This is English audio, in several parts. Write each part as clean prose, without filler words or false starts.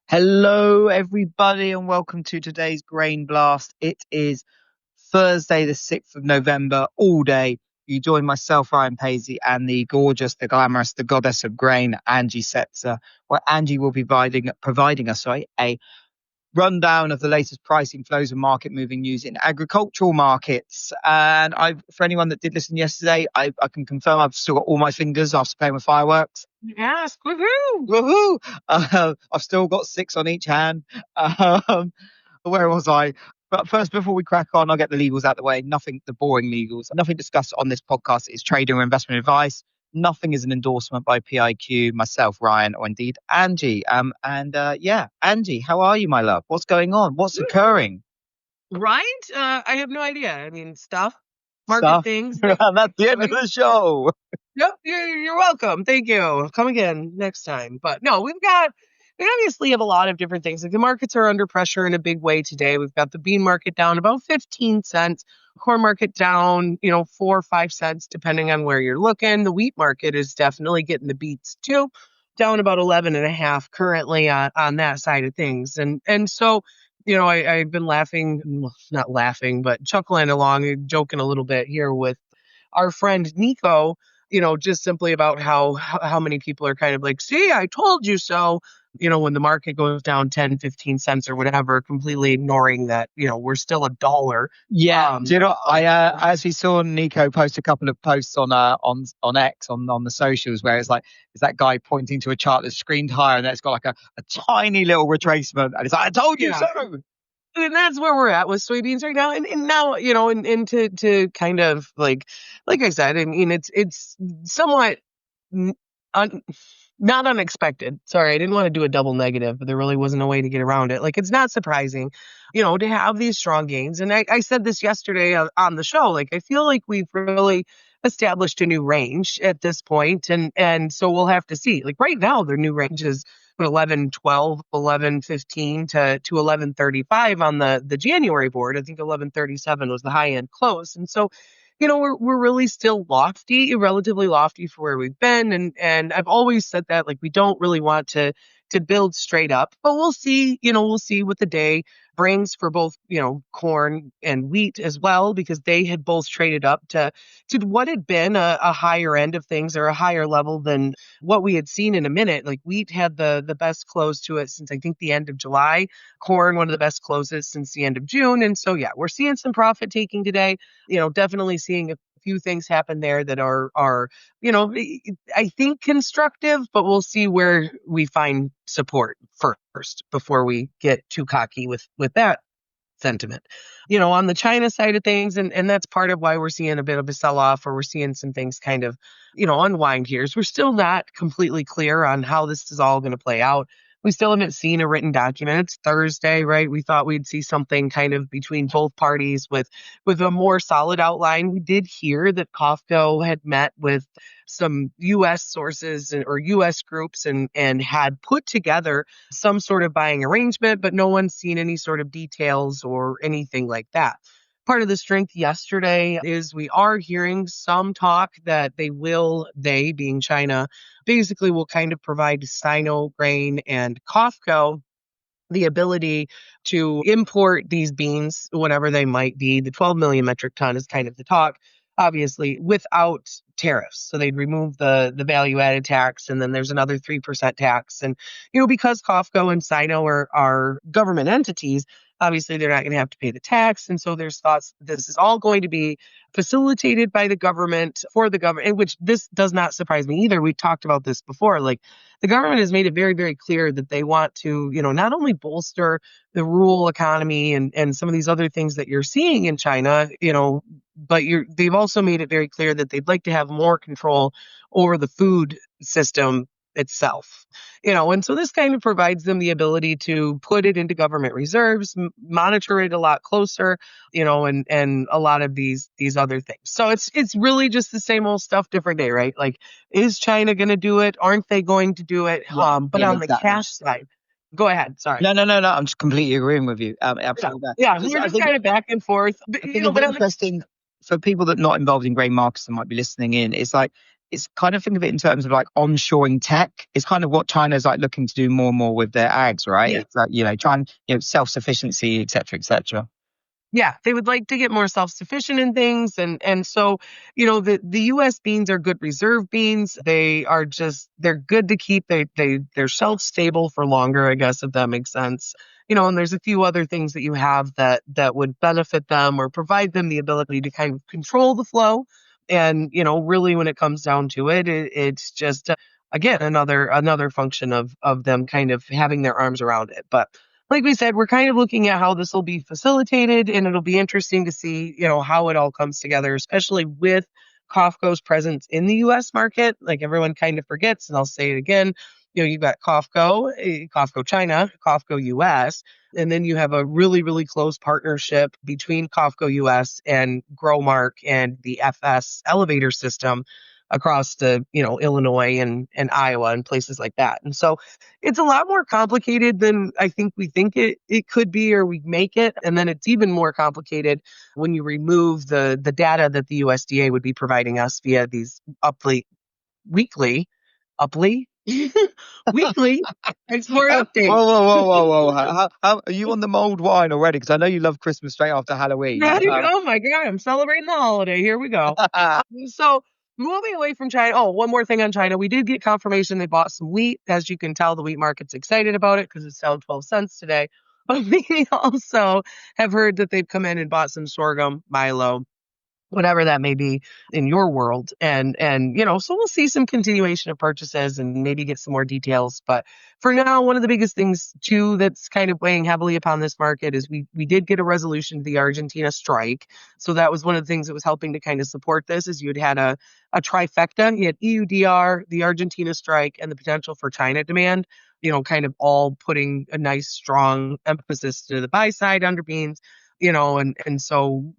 Hello, everybody, and welcome to today's Grain Blast. It is Thursday, the 6th of November, all day. You join myself, Ryan Paisley, and the gorgeous, the glamorous, the goddess of grain, Angie Setzer, where Angie will be providing us a rundown of the latest pricing flows and market moving news in agricultural markets. And for anyone that did listen yesterday, I can confirm I've still got all my fingers after playing with fireworks. Yes, woohoo! Woohoo! I've still got six on each hand. Um, where was I? But first, before we crack on, I'll get the legals out the way. Nothing, the boring legals. Nothing discussed on this podcast is trading or investment advice. Nothing is an endorsement by PIQ, myself, Ryan, or indeed Angie. Angie, how are you, my love? What's going on? What's occurring? Right? I have no idea. I mean, market Stuff. things. That's the end of the show. Yep, you're welcome. Thank you. Come again next time. But no, we obviously have a lot of different things. Like the markets are under pressure in a big way today. We've got the bean market down about 15 cents, corn market down, 4 or 5 cents, depending on where you're looking. The wheat market is definitely getting the beats too, down about 11 and a half currently on that side of things. And so, I've been laughing, well, not laughing, but chuckling along and joking a little bit here with our friend Nico, just simply about how many people are kind of like, see, I told you so, when the market goes down 10, 15 cents or whatever, completely ignoring that, we're still $1. Yeah, do you know? I actually saw Nico post a couple of posts on X on the socials where it's that guy pointing to a chart that's screened higher and it's got like a tiny little retracement and it's like, I told you so. And that's where we're at with soybeans right now. And now, and to kind of like I said, I mean, it's somewhat not unexpected. Sorry, I didn't want to do a double negative, but there really wasn't a way to get around it. Like, it's not surprising, to have these strong gains. And I said this yesterday on the show, like, I feel like we've really established a new range at this point. And so we'll have to see. Like right now, their new range is 11.12, 11.15 to 11.35 on the January board. I think 11.37 was the high end close. And so, we're really still relatively lofty for where we've been. And I've always said that, like, we don't really want to build straight up, but we'll see what the day brings for both, corn and wheat as well, because they had both traded up to what had been a higher end of things, or a higher level than what we had seen in a minute. Like wheat had the best close to it since I think the end of July. Corn, one of the best closes since the end of June. And so, yeah, we're seeing some profit taking today, definitely seeing a few things happen there that are, I think constructive, but we'll see where we find support first before we get too cocky with that sentiment. On the China side of things, and that's part of why we're seeing a bit of a sell-off, or we're seeing some things kind of, unwind here, is we're still not completely clear on how this is all going to play out. We still haven't seen a written document. It's Thursday, right? We thought we'd see something kind of between both parties with a more solid outline. We did hear that COFCO had met with some U.S. sources or U.S. groups and had put together some sort of buying arrangement, but no one's seen any sort of details or anything like that. Part of the strength yesterday is we are hearing some talk that they being China, basically will kind of provide Sino Grain and COFCO the ability to import these beans, whatever they might be. The 12 million metric ton is kind of the talk, obviously, without tariffs. So they'd remove the value added tax, and then there's another 3% tax. And, because COFCO and Sino are government entities, obviously they're not going to have to pay the tax. And so there's thoughts this is all going to be facilitated by the government for the government, which this does not surprise me either. We talked about this before. Like, the government has made it very, very clear that they want to, not only bolster the rural economy and some of these other things that you're seeing in China, but they've also made it very clear that they'd like to have more control over the food system itself, and so this kind of provides them the ability to put it into government reserves, monitor it a lot closer, and a lot of these other things. So it's really just the same old stuff, different day, right? Like, is China going to do it? Aren't they going to do it? But on the cash side, go ahead. Sorry. No. I'm just completely agreeing with you. Absolutely. Yeah, we're just kind of back and forth. But, I think it's interesting for people that are not involved in grain markets that might be listening in. It's like, it's kind of think of it in terms of like onshoring tech. It's kind of what China's like looking to do more and more with their ags, right? Yeah. It's like, trying, self-sufficiency, et cetera, et cetera. Yeah, they would like to get more self-sufficient in things, and so the U.S. beans are good reserve beans. They're good to keep. They're shelf stable for longer, I guess, if that makes sense. And there's a few other things that you have that would benefit them or provide them the ability to kind of control the flow. And really, when it comes down to it, it's just again another function of them kind of having their arms around it, but like we said, we're kind of looking at how this will be facilitated, and it'll be interesting to see, how it all comes together, especially with COFCO's presence in the U.S. market. Like everyone kind of forgets, and I'll say it again. You've got COFCO China, COFCO US, and then you have a really, really close partnership between COFCO US and Growmark and the FS elevator system across Illinois and Iowa and places like that. And so it's a lot more complicated than I think we think it could be or we make it. And then it's even more complicated when you remove the data that the USDA would be providing us via these weekly, uply, weekly export Whoa, updates. whoa, whoa, whoa, whoa. How are you on the mulled wine already? Because I know you love Christmas straight after Halloween. Right? Oh my God, I'm celebrating the holiday. Here we go. So moving away from China. Oh, one more thing on China. We did get confirmation they bought some wheat. As you can tell, the wheat market's excited about it because it's down 12 cents today. But we also have heard that they've come in and bought some sorghum, milo, whatever that may be in your world. And so we'll see some continuation of purchases and maybe get some more details. But for now, one of the biggest things too that's kind of weighing heavily upon this market is we did get a resolution to the Argentina strike. So that was one of the things that was helping to kind of support this is you'd had a trifecta. You had EUDR, the Argentina strike, and the potential for China demand, kind of all putting a nice strong emphasis to the buy side under beans. And so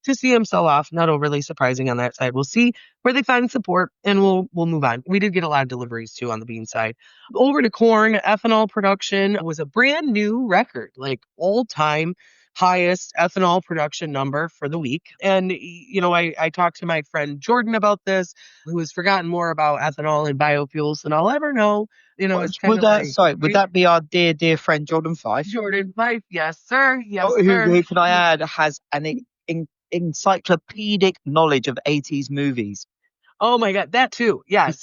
to see them sell off, not overly surprising on that side. We'll see where they find support and we'll move on. We did get a lot of deliveries too on the bean side. Over to corn, ethanol production was a brand new record, like all-time highest ethanol production number for the week. And I talked to my friend Jordan about this, who has forgotten more about ethanol and biofuels than I'll ever know. It's kind of like, Would that be our dear, dear friend Jordan Fife? Jordan Fife, yes, sir. Yes, Who, sir. who can I add has an encyclopedic knowledge of 80s movies? Oh my God, that too. Yes,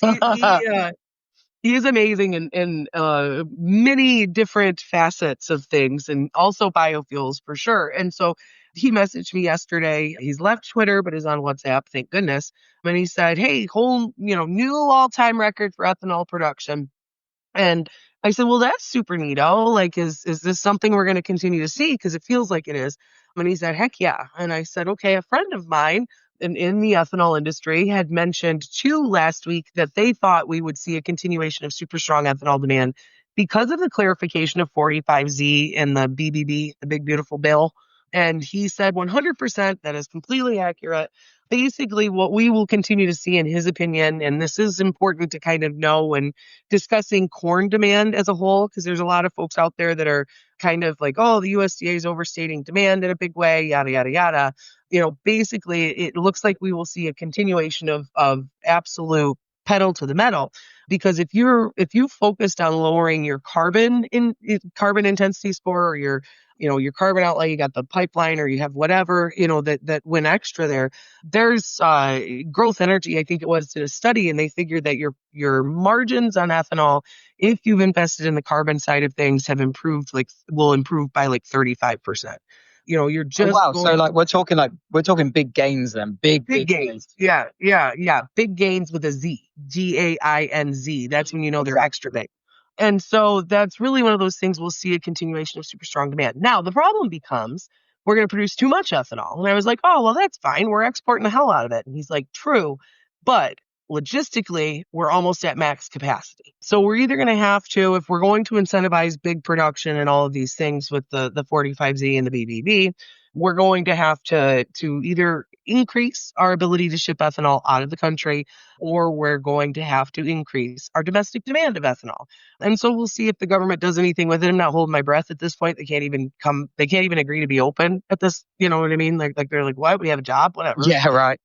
he is amazing in many different facets of things, and also biofuels for sure. And so he messaged me yesterday. He's left Twitter, but is on WhatsApp. Thank goodness. And he said, "Hey, whole new all-time record for ethanol production." And I said, well, that's super neato. Like, is this something we're going to continue to see? Because it feels like it is. And he said, heck yeah. And I said, okay, a friend of mine in the ethanol industry had mentioned too last week that they thought we would see a continuation of super strong ethanol demand because of the clarification of 45Z and the BBB, the Big Beautiful Bill. And he said 100% that is completely accurate. Basically, what we will continue to see, in his opinion, and this is important to kind of know when discussing corn demand as a whole, because there's a lot of folks out there that are kind of like, oh, the USDA is overstating demand in a big way, yada, yada, yada. Basically, it looks like we will see a continuation of absolute pedal to the metal, because if you focused on lowering your carbon intensity score, or your carbon outlay, you got the pipeline, or you have whatever that went extra there. There's Growth Energy, I think it was, did a study, and they figured that your margins on ethanol, if you've invested in the carbon side of things, will improve by like 35%. You're just wow. So we're talking big gains then. Big gains. Yeah. Big gains with a Z. GAINZ. That's when they're extra big. And so that's really one of those things we'll see a continuation of super strong demand. Now, the problem becomes we're going to produce too much ethanol. And I was like, oh, well, that's fine. We're exporting the hell out of it. And he's like, true. But logistically, we're almost at max capacity. So we're either going to have to, if we're going to incentivize big production and all of these things with the 45Z and the BBB, we're going to have to either increase our ability to ship ethanol out of the country, or we're going to have to increase our domestic demand of ethanol. And so we'll see if the government does anything with it. I'm not holding my breath at this point. They can't even agree to be open at this, you know what I mean? Like they're like, what? We have a job? Whatever. Yeah, right.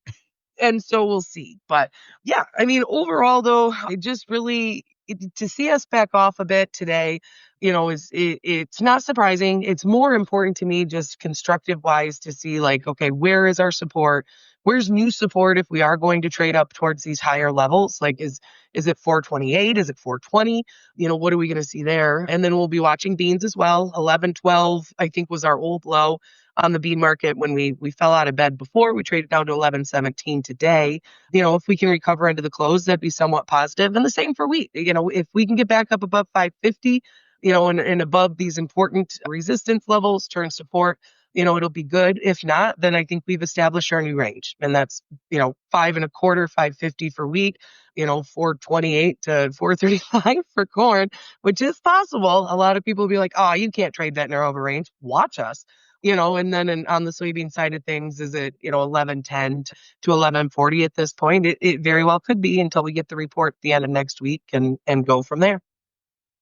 And so we'll see. But yeah, I mean, overall though, it just really to see us back off a bit today, it's not surprising. It's more important to me just constructive wise to see like, okay, where is our support? Where's new support if we are going to trade up towards these higher levels? Like, is it 428? Is it 420? What are we going to see there? And then we'll be watching beans as well. 1112, I think, was our old low on the bean market when we fell out of bed before. We traded down to 1117 today. If we can recover into the close, that'd be somewhat positive. And the same for wheat. If we can get back up above 550, and above these important resistance levels, turn support, it'll be good. If not, then I think we've established our new range. And that's, 5.25, 550 for wheat, 428 to 435 for corn, which is possible. A lot of people will be like, oh, you can't trade that narrow of a range. Watch us. And then on the soybean side of things, is it, 1110 to 1140 at this point? It very well could be until we get the report at the end of next week and go from there.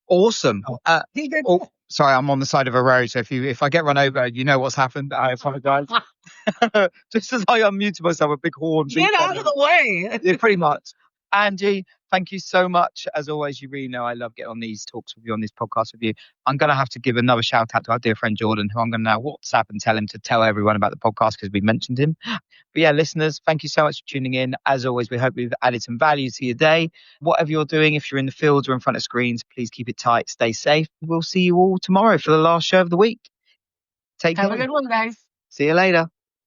Awesome. Sorry, I'm on the side of a road, so if I get run over, you know what's happened. I apologize. Just as I unmuted myself, a big horn. Get out of the way. Yeah, pretty much. Angie, thank you so much. As always, you really know I love getting on these talks with you, on this podcast with you. I'm going to have to give another shout out to our dear friend Jordan, who I'm going to now WhatsApp and tell him to tell everyone about the podcast because we mentioned him. But yeah, listeners, thank you so much for tuning in. As always, we hope we've added some value to your day. Whatever you're doing, if you're in the fields or in front of screens, please keep it tight, stay safe. We'll see you all tomorrow for the last show of the week. Take care. Have a good one, guys. See you later.